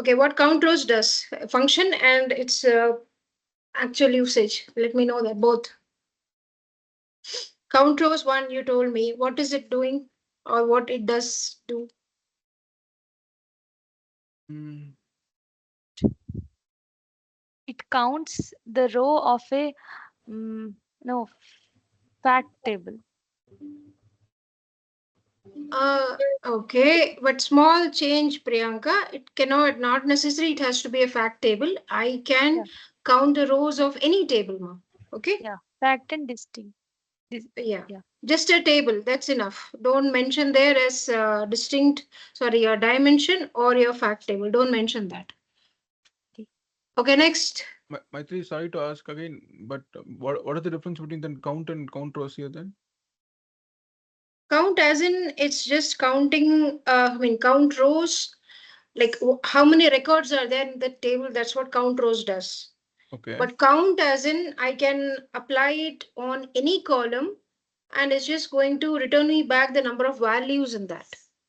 Okay, what count rows does? Function and its actual usage. Let me know that both. Count rows one, you told me. What is it doing or what it does do? Mm, It counts the row of a no fact table. Okay, but small change, Priyanka. It cannot, not necessary. It has to be a fact table. I can Yeah, count the rows of any table, ma. Okay. yeah, fact and distinct. Yeah, Yeah, just a table. That's enough. Don't mention there as distinct. Sorry, your dimension or your fact table. Don't mention that. okay. Okay, next. Maitri, sorry to ask again, but what is the difference between then count and count rows here then? Count as in it's just counting. I mean, count rows. Like how many records are there in the table? That's what count rows does. Okay, But count as in I can apply it on any column and it's just going to return me back the number of values in that.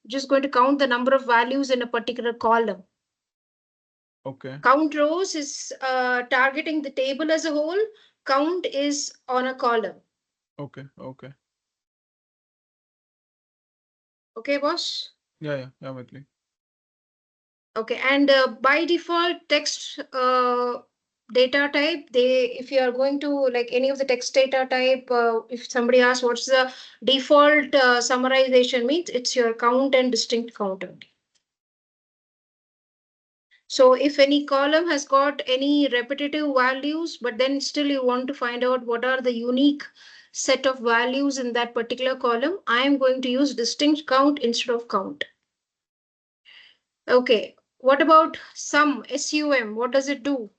Just going to count the number of values in a particular column. okay, Count rows is targeting the table as a whole. Count is on a column. okay. Okay, boss? Yeah, Maitri. Okay, and by default text data type, they if you are going to like any of the text data type, if somebody asks what's the default summarization means, it's your count and distinct count only. So if any column has got any repetitive values, but then still you want to find out what are the unique set of values in that particular column, I am going to use distinct count instead of count. Okay, what about sum, SUM? What does it do?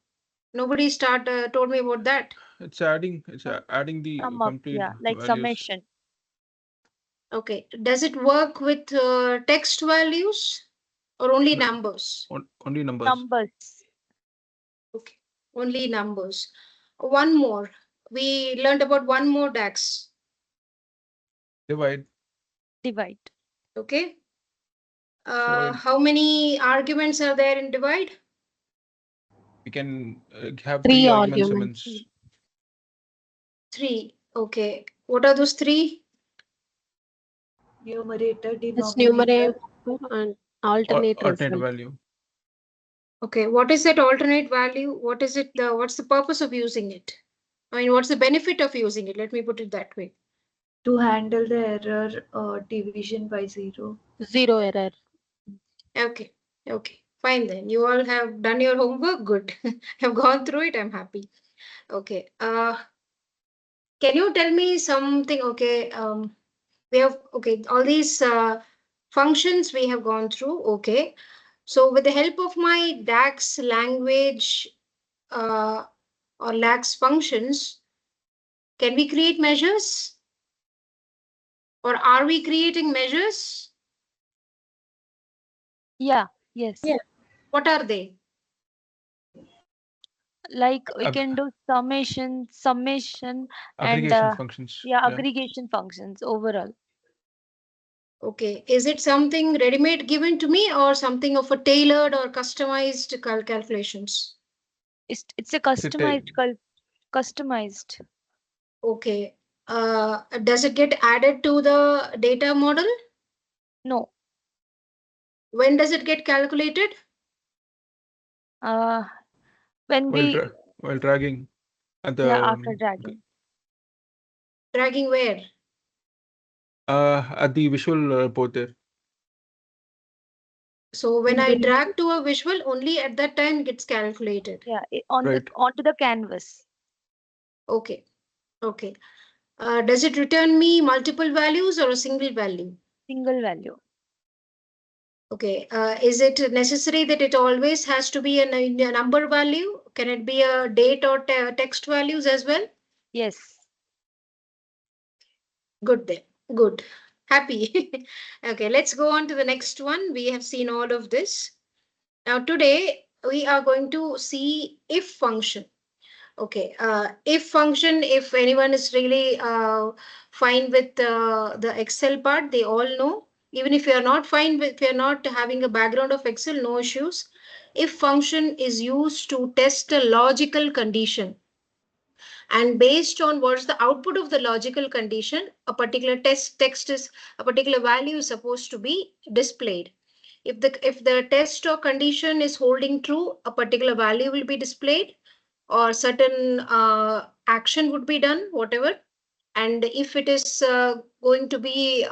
Nobody told me about that. Adding the Sum up, complete yeah, like values summation. Okay, does it work with text values or only no, numbers? only numbers. Numbers. Okay, only numbers. One more. We learned about one more DAX. Divide. Divide. Okay. So How many arguments are there in divide? we can have Three three argument arguments. summons. Three. Okay. What are those three? Numerator, It's denominator. numerator and alternate Alternate result. value. Okay. What is that alternate value? What is it? What's the purpose of using it? I mean, what's the benefit of using it? Let me put it that way. To handle the error division by 0. Zero error. Okay. Okay. Fine then. You all have done your homework. Good. Have gone through it. I'm happy. Okay. Can you tell me something? Okay. We have okay. All these functions we have gone through. Okay. So with the help of my DAX language uh, or LAX functions, can we create measures? Or are we creating measures? Yeah, yes. Yeah. What are they? Like we Ag- can do summation, and Aggregation functions. yeah, Yeah. aggregation functions overall. Okay. Is it something ready-made given to me or something of a tailored or customized calculations? It's a It's a ta- customized. Okay. Does it get added to the data model? No. When does it get calculated? Uh, when while we dra while dragging at yeah, the after dragging. Dragging where? at the visual port there. So when In I the drag to a visual, only at that time it gets calculated. Yeah, Right. onto the canvas. Okay. Okay. Does it return me multiple values or a single value? Single value. Okay. Is it necessary that it always has to be a number value? Can it be a date or text values as well? Yes. Good then. Good. Happy. Okay, let's go on to the next one. We have seen all of this. Now today we are going to see if function. Okay, if function, if anyone is really fine with the Excel part, they all know. Even if you are not fine with, if you are not having a background of Excel, no issues. if function is used to test a logical condition, and based on what's the output of the logical condition, a particular text is a particular value is supposed to be displayed. If the test or condition is holding true, a particular value will be displayed, or certain action would be done, whatever. And if it is going to be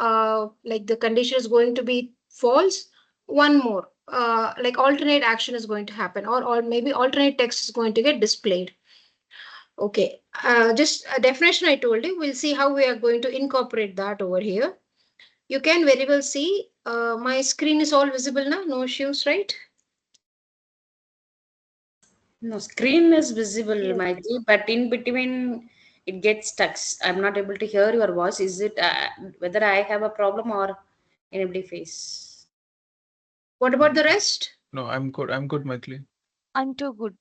like the condition is going to be false, one more like alternate action is going to happen, or maybe alternate text is going to get displayed. Okay, just a definition I told you. We'll see how we are going to incorporate that over here. You can very well see my screen is all visible now, no issues, right? No, screen is visible, Yes. Maitri, but in between it gets stuck. I'm not able to hear your voice. Is it whether I have a problem or anybody face? What about the rest? No, I'm good. I'm good, Maithili. I'm too good.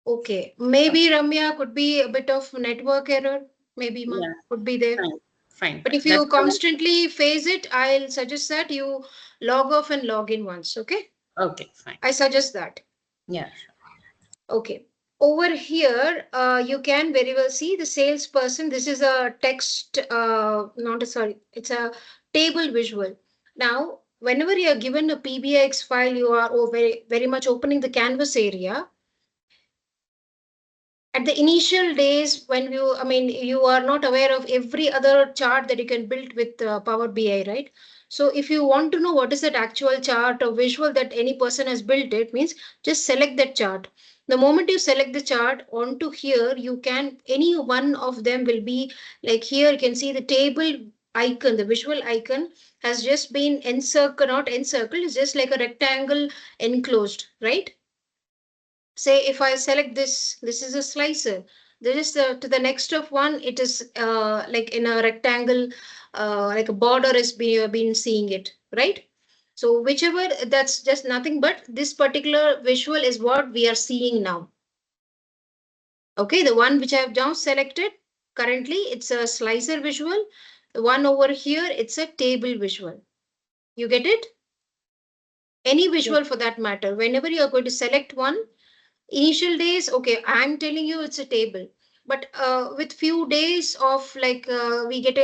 Okay, maybe Ramya could be a bit of network error, maybe Yeah, could be there. fine, fine. But if That's you constantly face it, I'll suggest that you log off and log in once, okay? okay, fine. I suggest that. Yeah. Okay. Over here, you can very well see the salesperson. This is a text, not a, sorry, it's a table visual. Now, whenever you are given a PBX file, you are very, very much opening the canvas area. At the initial days when you are not aware of every other chart that you can build with Power BI, right? So if you want to know what is that actual chart or visual that any person has built, it means just select that chart. The moment you select the chart onto here, you can, any one of them will be like here, you can see the table icon, the visual icon has just been encircled, not encircled, it's just like a rectangle enclosed, right? Say if I select this is a slicer. This is to the next of one, it is like in a rectangle, like a border is been seeing it, right? So whichever, that's just nothing but this particular visual is what we are seeing now. Okay, the one which I have now selected, currently it's a slicer visual. The one over here, it's a table visual. You get it? Any visual for that matter, whenever you are going to select one, initial days, okay, I'm telling you it's a table, but with few days of like we get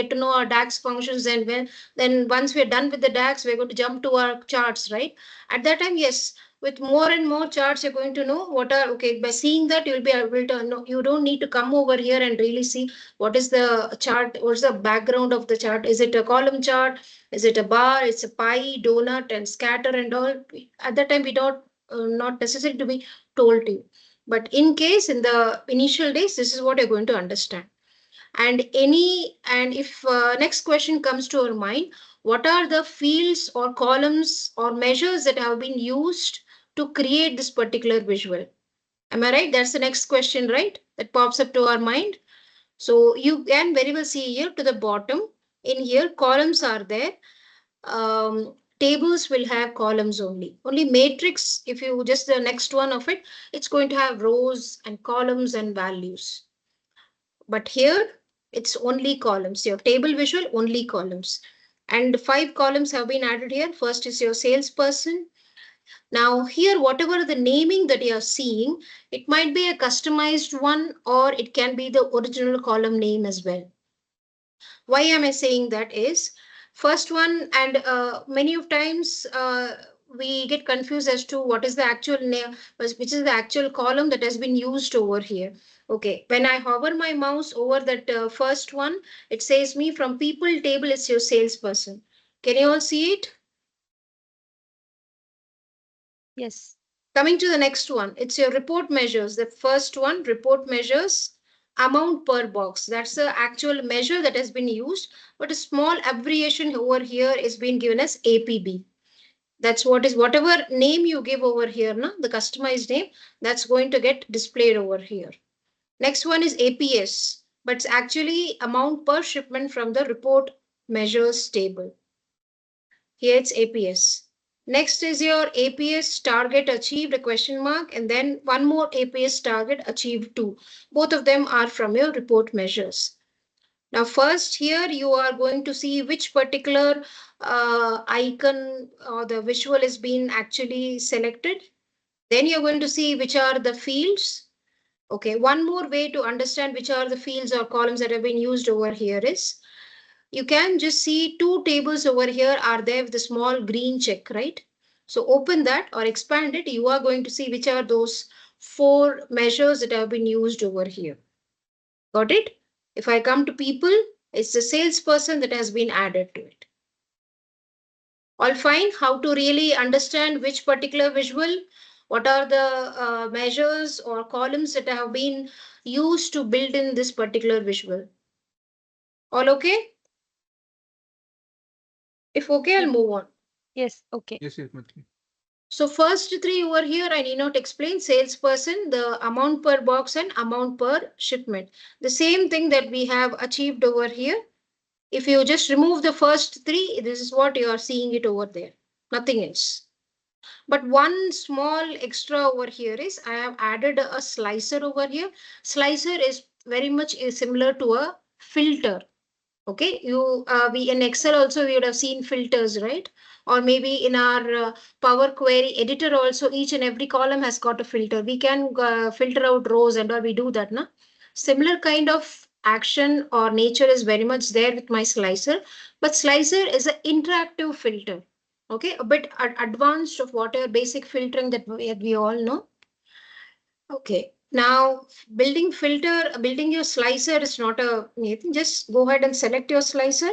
to know our DAX functions, and when then once we're done with the DAX, we're going to jump to our charts, right? At that time, yes, with more and more charts, you're going to know what are, okay, by seeing that you'll be able to know. You don't need to come over here and really see what is the chart, what's the background of the chart. Is it a column chart, is it a bar, it's a pie, donut and scatter and all. At that time we don't not necessary to be told to you. But in case in the initial days, this is what you're going to understand. And if next question comes to our mind, what are the fields or columns or measures that have been used to create this particular visual? Am I right? That's the next question, right? That pops up to our mind. So you can very well see here to the bottom. In here, columns are there. Tables will have columns only matrix, if you just the next one of it, it's going to have rows and columns and values. But here it's only columns. Your table visual, only columns. And 5 columns have been added here. First is your salesperson. Now here, whatever the naming that you are seeing, it might be a customized one, or it can be the original column name as well. Why am I saying that is, first one, and many of times we get confused as to what is the actual name, which is the actual column that has been used over here. Okay, when I hover my mouse over that first one, it says me from people table is your salesperson. Can you all see it? Yes. Coming to the next one, it's your report measures. The first one, report measures, amount per box. That's the actual measure that has been used, but a small abbreviation over here is being given as APB. That's what is, whatever name you give over here, no, the customized name, that's going to get displayed over here. Next one is APS, but it's actually amount per shipment from the report measures table. Here it's APS. Next is your APS target achieved, a question mark, and then one more APS target achieved too. Both of them are from your report measures. Now, first here you are going to see which particular icon or the visual is being actually selected. Then you're going to see which are the fields. Okay, one more way to understand which are the fields or columns that have been used over here is you can just see two tables over here are there with the small green check, right? So open that or expand it. You are going to see which are those 4 measures that have been used over here. Got it? If I come to people, it's the salesperson that has been added to it. All fine. How to really understand which particular visual, what are the measures or columns that have been used to build in this particular visual. All okay? If okay, I'll Yes. move on. Yes. Okay. Yes, Maithili. So first 3 over here, I need not explain salesperson, the amount per box and amount per shipment. The same thing that we have achieved over here. If you just remove the first 3, this is what you are seeing it over there. Nothing else. But one small extra over here is I have added a slicer over here. Slicer is very much similar to a filter. Okay, we in Excel also we would have seen filters, right? Or maybe in our Power Query editor also each and every column has got a filter. We can filter out rows and all, we do that, na? Similar kind of action or nature is very much there with my slicer, but slicer is an interactive filter. Okay, a bit advanced of whatever basic filtering that we all know. Okay, now building your slicer is not a anything. Just go ahead and select your slicer,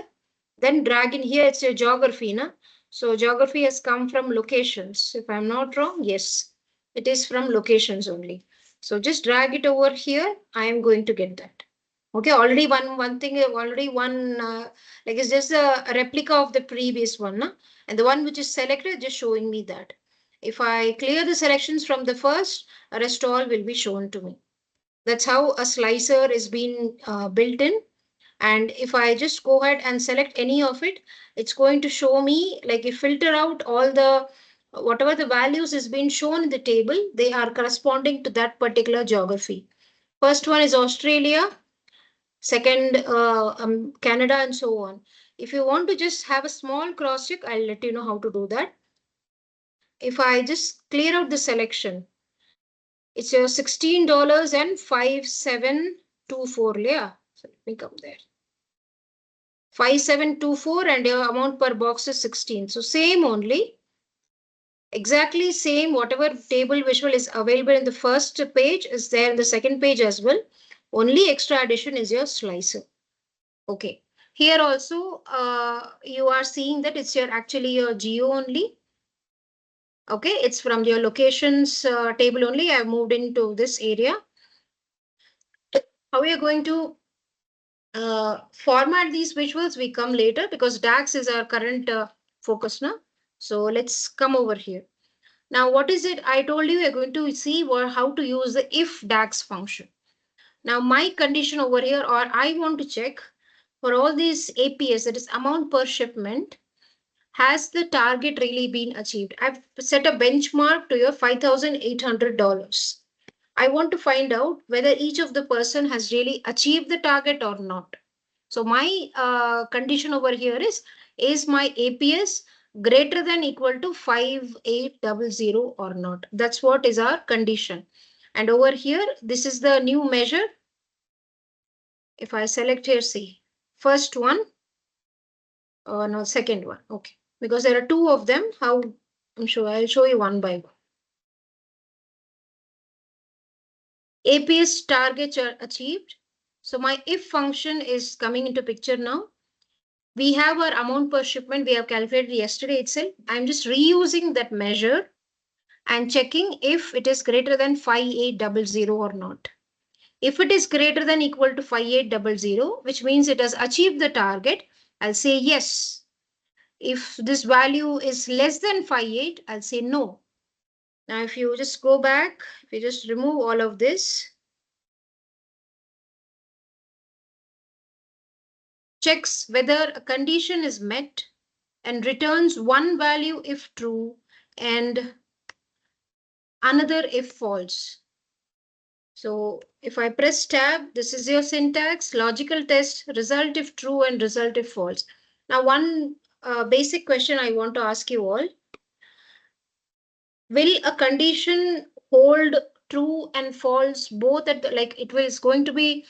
then drag in here. It's your geography, na? So geography has come from locations. If I'm not wrong, yes, it is from locations only. So just drag it over here. I am going to get that. Okay, already one thing, already one like it's just a replica of the previous one, na? And the one which is selected just showing me that. If I clear the selections from the first, rest all will be shown to me. That's how a slicer is being built in. And if I just go ahead and select any of it, it's going to show me, like, if filter out all the whatever the values is being shown in the table, they are corresponding to that particular geography. First one is Australia, second Canada, and so on. If you want to just have a small cross check, I'll let you know how to do that. If I just clear out the selection, it's your $16 and 5724. Yeah, so let me come there. 5724 and your amount per box is 16. So same only, exactly same, whatever table visual is available in the first page is there in the second page as well. Only extra addition is your slicer. Okay. Here also you are seeing that it's your actually your geo only. Okay, it's from your locations table only. I've moved into this area. How we are going to format these visuals, we come later because DAX is our current focus now. So let's come over here. Now, what is it? I told you we're going to see how to use the if DAX function. Now, my condition over here, or I want to check for all these APS, that is amount per shipment, has the target really been achieved? I've set a benchmark to your $5,800. I want to find out whether each of the person has really achieved the target or not. So my condition over here is my APS greater than equal to 5800 or not? That's what is our condition. And over here, this is the new measure. If I select here, see, first one, no, second one. Okay, because there are 2 of them. How? I'm sure I'll show you one by one. APS targets are achieved. So my if function is coming into picture now. We have our amount per shipment we have calculated yesterday itself. I'm just reusing that measure and checking if it is greater than 5800 or not. If it is greater than equal to 5800, which means it has achieved the target, I'll say yes. If this value is less than 58, I'll say no. Now, if you just go back, if you just remove all of this, checks whether a condition is met and returns one value if true and another if false. So if I press tab, this is your syntax, logical test, result if true and result if false. Now, one basic question I want to ask you all. Will a condition hold true and false both at the, like it is going to be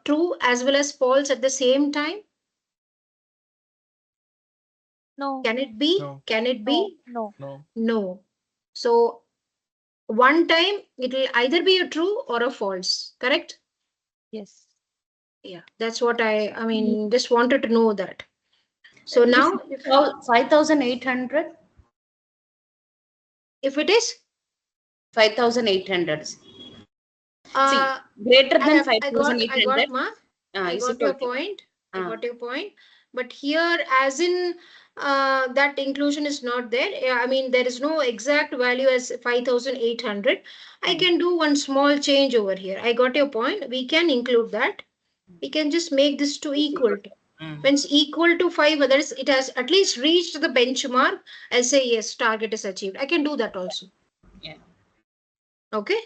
true as well as false at the same time? No. Can it be? No. Can it No. be? No. No. No. So one time it will either be a true or a false, correct? Yes. Yeah, that's what I mean, just wanted to know that. So If now, it's all 5,800, if it is, 5,800. See, uh, greater than I got 5,800. ma. I Is got it your okay? point. I Ah. got your point. But here, as in that inclusion is not there. I mean, there is no exact value as 5,800. I can do one small change over here. I got your point. We can include that. We can just make this to equal to. When it's equal to 5 others, it has at least reached the benchmark. I'll say yes, target is achieved. I can do that also. Yeah. Okay.